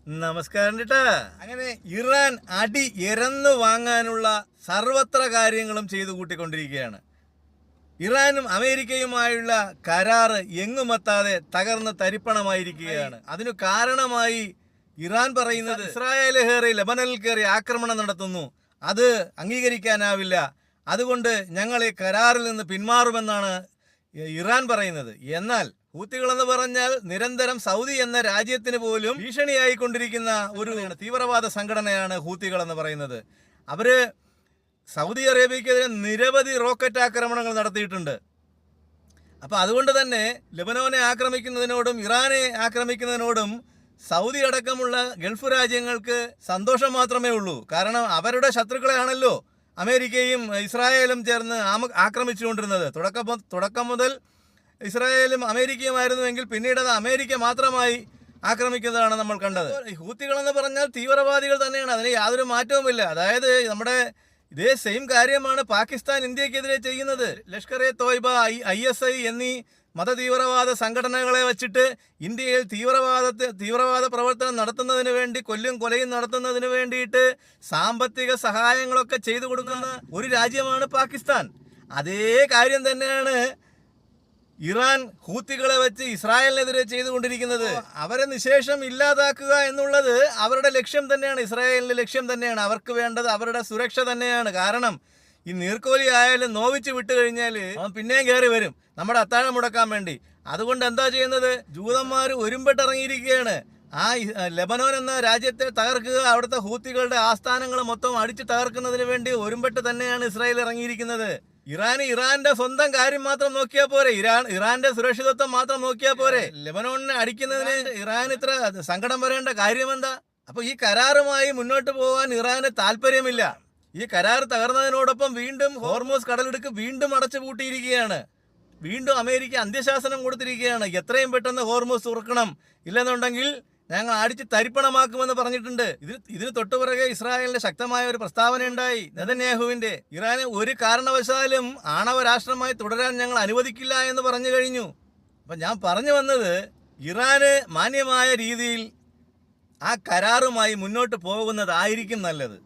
നമസ്കാരം ചേട്ടാ. അങ്ങനെ ഇറാൻ അടി ഇരന്നു വാങ്ങാനുള്ള സർവത്ര കാര്യങ്ങളും ചെയ്തു കൂട്ടിക്കൊണ്ടിരിക്കുകയാണ്. ഇറാനും അമേരിക്കയുമായുള്ള കരാറ് എങ്ങുമെത്താതെ തകർന്ന് തരിപ്പണമായിരിക്കുകയാണ്. അതിനു കാരണമായി ഇറാൻ പറയുന്നത് ഇസ്രായേൽ കയറി ലെബനനിൽ കയറി ആക്രമണം നടത്തുന്നു, അത് അംഗീകരിക്കാനാവില്ല, അതുകൊണ്ട് ഞങ്ങൾ ഈ കരാറിൽ നിന്ന് പിന്മാറുമെന്നാണ് ഇറാൻ പറയുന്നത്. എന്നാൽ ഹൂത്തികളെന്ന് പറഞ്ഞാൽ നിരന്തരം സൗദി എന്ന രാജ്യത്തിന് പോലും ഭീഷണിയായിക്കൊണ്ടിരിക്കുന്ന ഒരു തീവ്രവാദ സംഘടനയാണ് ഹൂത്തികൾ എന്ന് പറയുന്നത്. അവര് സൗദി അറേബ്യക്കെതിരെ നിരവധി റോക്കറ്റ് ആക്രമണങ്ങൾ നടത്തിയിട്ടുണ്ട്. അപ്പം അതുകൊണ്ട് തന്നെ ലെബനോനെ ആക്രമിക്കുന്നതിനോടും ഇറാനെ ആക്രമിക്കുന്നതിനോടും സൗദി അടക്കമുള്ള ഗൾഫ് രാജ്യങ്ങൾക്ക് സന്തോഷം മാത്രമേ ഉള്ളൂ. കാരണം അവരുടെ ശത്രുക്കളെയാണല്ലോ അമേരിക്കയും ഇസ്രായേലും ചേർന്ന് ആക്രമിച്ചുകൊണ്ടിരുന്നത്. തുടക്കം മുതൽ ഇസ്രായേലും അമേരിക്കയുമായിരുന്നുവെങ്കിൽ പിന്നീട് അത് അമേരിക്ക മാത്രമായി ആക്രമിക്കുന്നതാണ് നമ്മൾ കണ്ടത്. ഹൂത്തികളെന്ന് പറഞ്ഞാൽ തീവ്രവാദികൾ തന്നെയാണ്, അതിന് യാതൊരു മാറ്റവുമില്ല. അതായത് നമ്മുടെ ഇതേ സെയിം കാര്യമാണ് പാകിസ്ഥാൻ ഇന്ത്യക്കെതിരെ ചെയ്യുന്നത്. ലഷ്കർ എ തോയ്ബ, ISI എന്നീ മതതീവ്രവാദ സംഘടനകളെ വച്ചിട്ട് ഇന്ത്യയിൽ തീവ്രവാദ പ്രവർത്തനം നടത്തുന്നതിന് വേണ്ടി കൊലയും നടത്തുന്നതിന് വേണ്ടിയിട്ട് സാമ്പത്തിക സഹായങ്ങളൊക്കെ ചെയ്തു കൊടുക്കുന്ന ഒരു രാജ്യമാണ് പാകിസ്ഥാൻ. അതേ കാര്യം തന്നെയാണ് ഇറാൻ ഹൂത്തികളെ വെച്ച് ഇസ്രായേലിനെതിരെ ചെയ്തുകൊണ്ടിരിക്കുന്നത്. അവരെ നിശേഷം ഇല്ലാതാക്കുക എന്നുള്ളത് അവരുടെ ലക്ഷ്യം തന്നെയാണ്, ഇസ്രായേലിന്റെ ലക്ഷ്യം തന്നെയാണ്. അവർക്ക് വേണ്ടത് അവരുടെ സുരക്ഷ തന്നെയാണ്. കാരണം ഈ നീർക്കോലി ആയാലും നോവിച്ച് വിട്ടു കഴിഞ്ഞാൽ അവൻ പിന്നെയും കയറി വരും നമ്മുടെ അത്താഴം മുടക്കാൻ വേണ്ടി. അതുകൊണ്ട് എന്താ ചെയ്യുന്നത്, ജൂതന്മാർ ഒരുമ്പെട്ടിറങ്ങിയിരിക്കുകയാണ്. ആ ലെബനോൻ എന്ന രാജ്യത്തെ തകർക്കുക, അവിടുത്തെ ഹൂത്തികളുടെ ആസ്ഥാനങ്ങൾ മൊത്തം അടിച്ചു തകർക്കുന്നതിന് വേണ്ടി ഒരുമ്പെട്ട് തന്നെയാണ് ഇസ്രായേൽ ഇറങ്ങിയിരിക്കുന്നത്. ഇറാന്റെ സ്വന്തം കാര്യം മാത്രം നോക്കിയാൽ പോരെ, ഇറാന്റെ സുരക്ഷിതത്വം മാത്രം നോക്കിയാൽ പോരെ. ലെബനോണിനെ അടിക്കുന്നതിന് ഇറാൻ ഇത്ര സങ്കടം വരേണ്ട കാര്യമെന്താ? അപ്പൊ ഈ കരാറുമായി മുന്നോട്ട് പോകാൻ ഇറാന് താല്പര്യമില്ല. ഈ കരാർ തകർന്നതിനോടൊപ്പം വീണ്ടും ഹോർമൂസ് കടലിടുക്ക് വീണ്ടും അടച്ചു പൂട്ടിയിരിക്കുകയാണ്. വീണ്ടും അമേരിക്ക അന്ത്യശാസനം കൊടുത്തിരിക്കുകയാണ്. എത്രയും പെട്ടെന്ന് ഹോർമൂസ് തുറക്കണം, ഇല്ലെന്നുണ്ടെങ്കിൽ ഞങ്ങൾ അടിച്ച് തരിപ്പണമാക്കുമെന്ന് പറഞ്ഞിട്ടുണ്ട്. ഇതിന് തൊട്ടുപിറകെ ഇസ്രായേലിന്റെ ശക്തമായ ഒരു പ്രസ്താവന ഉണ്ടായി നെതന്യാഹുവിന്റെ. ഇറാന് ഒരു കാരണവശാലും ആണവ രാഷ്ട്രമായി തുടരാൻ ഞങ്ങൾ അനുവദിക്കില്ല എന്ന് പറഞ്ഞു കഴിഞ്ഞു. അപ്പം ഞാൻ പറഞ്ഞു വന്നത്, ഇറാന് മാന്യമായ രീതിയിൽ ആ കരാറുമായി മുന്നോട്ട് പോകുന്നതായിരിക്കും നല്ലത്.